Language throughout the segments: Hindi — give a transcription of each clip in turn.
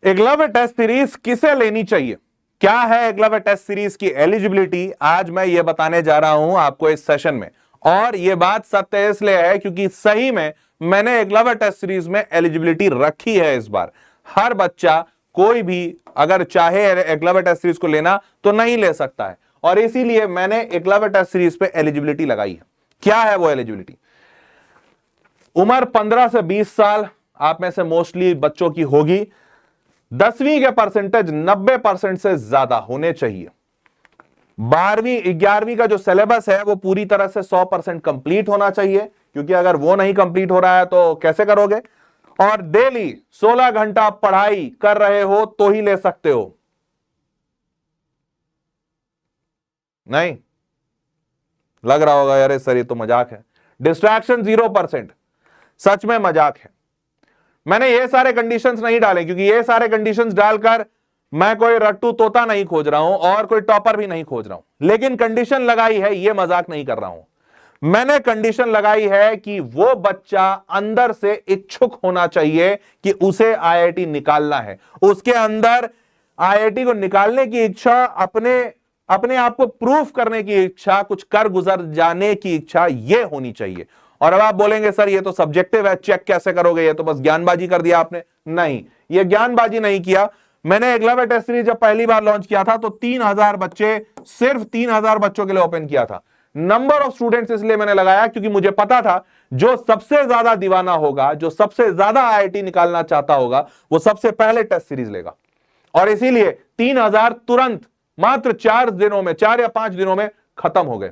एकलव्य टेस्ट सीरीज किसे लेनी चाहिए, क्या है एकलव्य टेस्ट सीरीज की एलिजिबिलिटी, आज मैं ये बताने जा रहा हूं आपको इस सेशन में। और ये बात सत्य इसलिए है क्योंकि सही में मैंने एकलव्य टेस्ट सीरीज में एलिजिबिलिटी रखी है। इस बार हर बच्चा कोई भी अगर चाहे एकलव्य टेस्ट सीरीज को लेना तो नहीं ले सकता है, और इसीलिए मैंने एकलव्य टेस्ट सीरीज पे एलिजिबिलिटी लगाई है। क्या है वो एलिजिबिलिटी? उम्र 15 से 20 साल आप में से मोस्टली बच्चों की होगी। 10वीं के परसेंटेज 90% से ज्यादा होने चाहिए। 12वीं 11वीं का जो सिलेबस है वो पूरी तरह से 100% कंप्लीट होना चाहिए, क्योंकि अगर वो नहीं कंप्लीट हो रहा है तो कैसे करोगे। और डेली 16 घंटा पढ़ाई कर रहे हो तो ही ले सकते हो, नहीं लग रहा होगा यार सर ये तो मजाक है। डिस्ट्रैक्शन 0%, सच में मजाक है। मैंने ये सारे कंडीशंस नहीं डाले क्योंकि ये सारे कंडीशंस डालकर मैं कोई रट्टू तोता नहीं खोज रहा हूं और कोई टॉपर भी नहीं खोज रहा हूं, लेकिन कंडीशन लगाई है, ये मजाक नहीं कर रहा हूं। मैंने कंडीशन लगाई है कि वो बच्चा अंदर से इच्छुक होना चाहिए कि उसे आईआईटी निकालना है, उसके अंदर आईआईटी को निकालने की इच्छा, अपने आप को प्रूफ करने की इच्छा, कुछ कर गुजर जाने की इच्छा, ये होनी चाहिए। और अब आप बोलेंगे सर ये तो सब्जेक्टिव है, चेक कैसे करोगे, ये तो बस ज्ञानबाजी कर दिया आपने। नहीं, ये ज्ञानबाजी नहीं किया। मैंने एकलव्य टेस्ट सीरीज जब पहली बार लॉन्च किया था तो 3000 बच्चे, सिर्फ 3000 बच्चों के लिए ओपन किया था। नंबर ऑफ स्टूडेंट्स इसलिए मैंने लगाया क्योंकि मुझे पता था जो सबसे ज्यादा दीवाना होगा, जो सबसे ज्यादा आईआईटी निकालना चाहता होगा, वो सबसे पहले टेस्ट सीरीज लेगा। और इसीलिए 3000 तुरंत मात्र 4 या 5 दिनों में खत्म हो गए।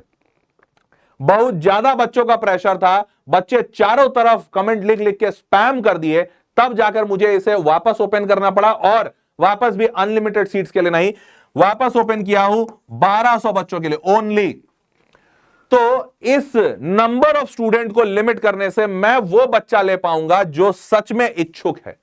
बहुत ज्यादा बच्चों का प्रेशर था, बच्चे चारों तरफ कमेंट लिख लिख के स्पैम कर दिए, तब जाकर मुझे इसे वापस ओपन करना पड़ा। और वापस भी अनलिमिटेड सीट्स के लिए नहीं, वापस ओपन किया हूं 1200 बच्चों के लिए ओनली। तो इस नंबर ऑफ स्टूडेंट को लिमिट करने से मैं वो बच्चा ले पाऊंगा जो सच में इच्छुक है।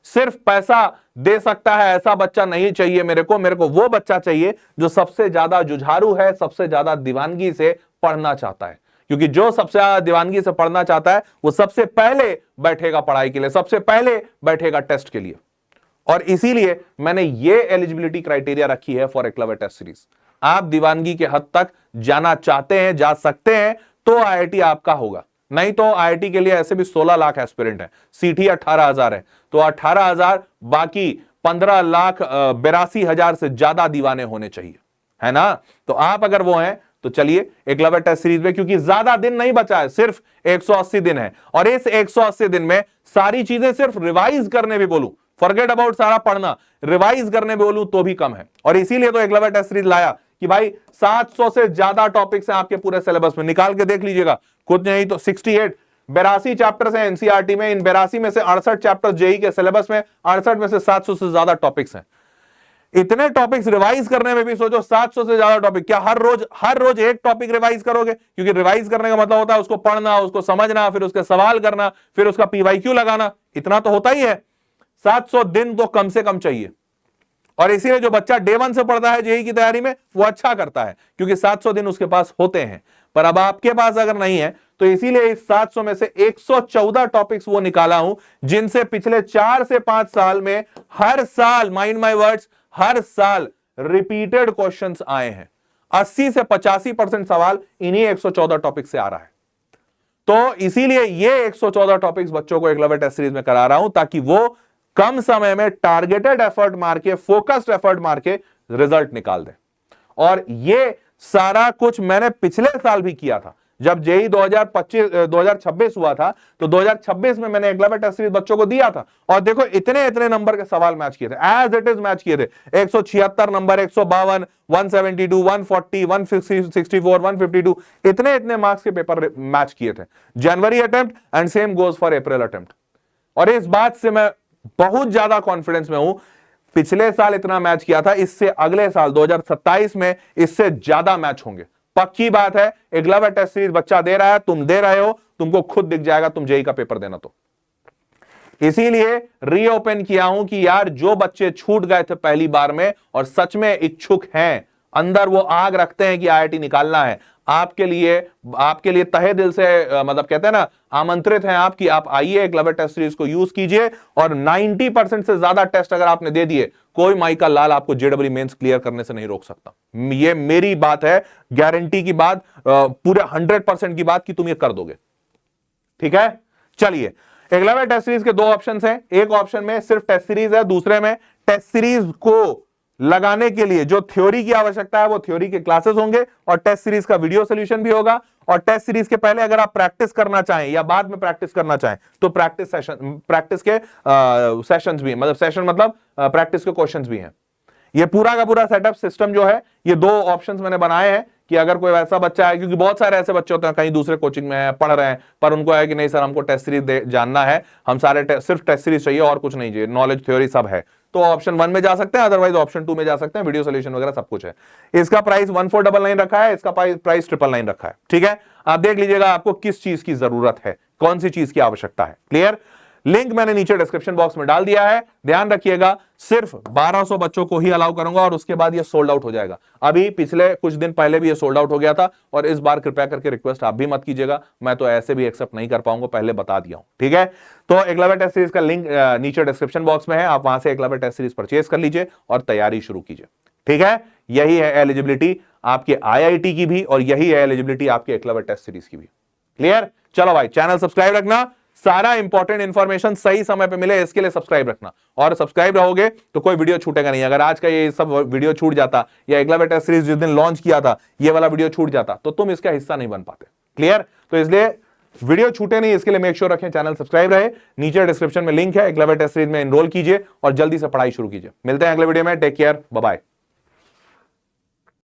सिर्फ पैसा दे सकता है ऐसा बच्चा नहीं चाहिए मेरे को वो बच्चा चाहिए जो सबसे ज्यादा जुझारू है, सबसे ज्यादा दीवानगी से पढ़ना चाहता है। क्योंकि जो सबसे ज्यादा दीवानगी से पढ़ना चाहता है वो सबसे पहले बैठेगा पढ़ाई के लिए, सबसे पहले बैठेगा टेस्ट के लिए। और इसीलिए मैंने ये एलिजिबिलिटी क्राइटेरिया रखी है फॉर एकलव्य टेस्ट सीरीज। आप दीवानगी के हद तक जाना चाहते हैं, जा सकते हैं, तो आईआईटी आपका होगा। नहीं तो आईआईटी के लिए ऐसे भी 16 लाख एस्पिरेंट है, सीट ही 18,000 है, तो 18,000 बाकी 15,82,000 से ज्यादा दीवाने होने चाहिए, है ना। तो आप अगर वो हैं तो चलिए एकलव्य टेस्ट सीरीज में, क्योंकि ज्यादा दिन नहीं बचा है, सिर्फ 180 दिन है। और इस 180 दिन में सारी चीजें सिर्फ रिवाइज करने भी बोलूं, फॉरगेट अबाउट सारा पढ़ना, रिवाइज करने बोलूं तो भी कम है। और इसीलिए तो एकलव्य टेस्ट सीरीज लाया कि भाई 700 से ज्यादा टॉपिक्स हैं आपके पूरे सिलेबस में, निकाल के देख लीजिएगा, खुद नहीं तो 68 82 चैप्टर्स हैं एनसीईआरटी में, इन 82 में से 68 चैप्टर्स जेईई के सिलेबस में, 68 में से 700 से ज्यादा टॉपिक्स हैं। इतने टॉपिक्स रिवाइज करने में भी सोचो 700 से ज्यादा टॉपिक, क्या हर रोज एक टॉपिक रिवाइज करोगे? क्योंकि रिवाइज करने का मतलब होता है उसको पढ़ना, उसको समझना, फिर उसके सवाल करना, फिर उसका पीवाईक्यू लगाना, इतना तो होता ही है। 700 दिन तो कम से कम चाहिए। और इसीलिए जो बच्चा डे 1 से पढ़ता है जेईई की तैयारी में वो अच्छा करता है, क्योंकि 700 दिन उसके पास होते हैं। पर अब आपके पास अगर नहीं है तो इसीलिए इस 700 में से 114 टॉपिक्स वो निकाला हूं जिनसे पिछले 4 से 5 साल में हर साल, माइंड माय वर्ड्स, हर साल रिपीटेड क्वेश्चंस आए हैं। 80 से 85% सवाल इन्हीं 114 टॉपिक से आ रहा है। तो इसीलिए ये 114 टॉपिक्स बच्चों को एकलव्य टेस्ट सीरीज में करा रहा हूं, ताकि वो कम समय में टारगेटेड एफर्ट मार के, फोकस्ड एफर्ट मार के रिजल्ट निकाल दे। और ये सारा कुछ मैंने पिछले साल भी किया था। जब जेईई 2026 हुआ था तो 2026 में मैंने एकलव्य टेस्ट सीरीज बच्चों को दिया था, और देखो इतने नंबर के सवाल मैच किए थे, एज इट इज मैच किए थे। 176 नंबर, 152, 172, 140, 164, 152, इतने मार्क्स के पेपर मैच किए थे। January attempt and same goes for April attempt. और इस बात से मैं बहुत ज्यादा कॉन्फिडेंस में हूं, पिछले साल इतना मैच किया था, इससे अगले साल 2027 में इससे ज्यादा मैच होंगे, पक्की बात है। एकलव्य टेस्ट सीरीज बच्चा दे रहा है, तुम दे रहे हो, तुमको खुद दिख जाएगा तुम जेईई का पेपर देना। तो इसीलिए रीओपन किया हूं कि यार जो बच्चे छूट गए थे पहली बार में और सच में इच्छुक हैं, अंदर वो आग रखते हैं कि आईआईटी निकालना है, आपके लिए तहे दिल से मतलब कहते हैं ना, आमंत्रित हैं आप कि आप आइए एकलव्य टेस्ट सीरीज को यूज कीजिए, और 90% से ज्यादा टेस्ट अगर आपने दे दिए, कोई माई का लाल आपको जेडब्ल्यू मेंस क्लियर करने से नहीं रोक सकता। ये मेरी बात है, गारंटी की बात, पूरे 100% की बात कि तुम ये कर दोगे। ठीक है, चलिए एकलव्य टेस्ट सीरीज के दो ऑप्शंस हैं, एक ऑप्शन में सिर्फ टेस्ट सीरीज है, दूसरे में टेस्ट सीरीज को लगाने के लिए जो थ्योरी की आवश्यकता है वो थ्योरी के क्लासेस होंगे, और टेस्ट सीरीज का वीडियो सोल्यूशन भी होगा। और टेस्ट सीरीज के पहले अगर आप प्रैक्टिस करना चाहें या बाद में प्रैक्टिस करना चाहें तो प्रैक्टिस के सेशंस भी, मतलब सेशन मतलब प्रैक्टिस के क्वेश्चंस भी हैं। ये पूरा का पूरा सेटअप सिस्टम जो है, ये दो ऑप्शंस मैंने बनाए हैं कि अगर कोई वैसा बच्चा है, क्योंकि बहुत सारे ऐसे बच्चे होते हैं कहीं दूसरे कोचिंग में है, पढ़ रहे हैं, पर उनको है कि नहीं सर हमको टेस्ट सीरीज जानना है, हम सारे सिर्फ टेस्ट सीरीज चाहिए और कुछ नहीं चाहिए, नॉलेज थ्योरी सब है, तो ऑप्शन 1 में जा सकते हैं, अदरवाइज ऑप्शन 2 में जा सकते हैं, वीडियो सोल्यूशन वगैरह सब कुछ है। इसका प्राइस 1499 रखा है, इसका प्राइस 999 रखा है। ठीक है, आप देख लीजिएगा आपको किस चीज की जरूरत है, कौन सी चीज की आवश्यकता है। क्लियर, लिंक मैंने नीचे डिस्क्रिप्शन बॉक्स में डाल दिया है। ध्यान रखिएगा, सिर्फ 1200 बच्चों को ही अलाउ करूंगा और उसके बाद ये सोल्ड आउट हो जाएगा। अभी पिछले कुछ दिन पहले भी ये सोल्ड आउट हो गया था, और इस बार कृपया करके रिक्वेस्ट आप भी मत कीजिएगा, मैं तो ऐसे भी एक्सेप्ट नहीं कर पाऊंगा, पहले बता दिया हूं। ठीक है, तो एकलव्य टेस्ट सीरीज का लिंक नीचे डिस्क्रिप्शन बॉक्स में है, आप वहां से एकलव्य टेस्ट सीरीज परचेज कर लीजिए और तैयारी शुरू कीजिए। ठीक है, यही है एलिजिबिलिटी आपके IIT की भी, और यही है एलिजिबिलिटी आपके एकलव्य टेस्ट सीरीज की भी। क्लियर, चलो भाई चैनल सब्सक्राइब रखना, सारा इंपॉर्टेंट इंफॉर्मेशन सही समय पे मिले इसके लिए सब्सक्राइब रखना, और सब्सक्राइब रहोगे तो कोई वीडियो छूटेगा नहीं। अगर आज का ये सब वीडियो छूट जाता, या एकलव्य टेस्ट सीरीज जिस दिन लॉन्च किया था ये वाला वीडियो छूट जाता, तो तुम इसका हिस्सा नहीं बन पाते। क्लियर, तो इसलिए वीडियो छूटे नहीं, इसके लिए मेक श्योर रखें चैनल सब्सक्राइब रहे। नीचे डिस्क्रिप्शन में लिंक है, एकलव्य टेस्ट सीरीज में एनरोल कीजिए और जल्दी से पढ़ाई शुरू कीजिए। मिलते हैं अगले वीडियो में, टेक केयर, बाय बाय।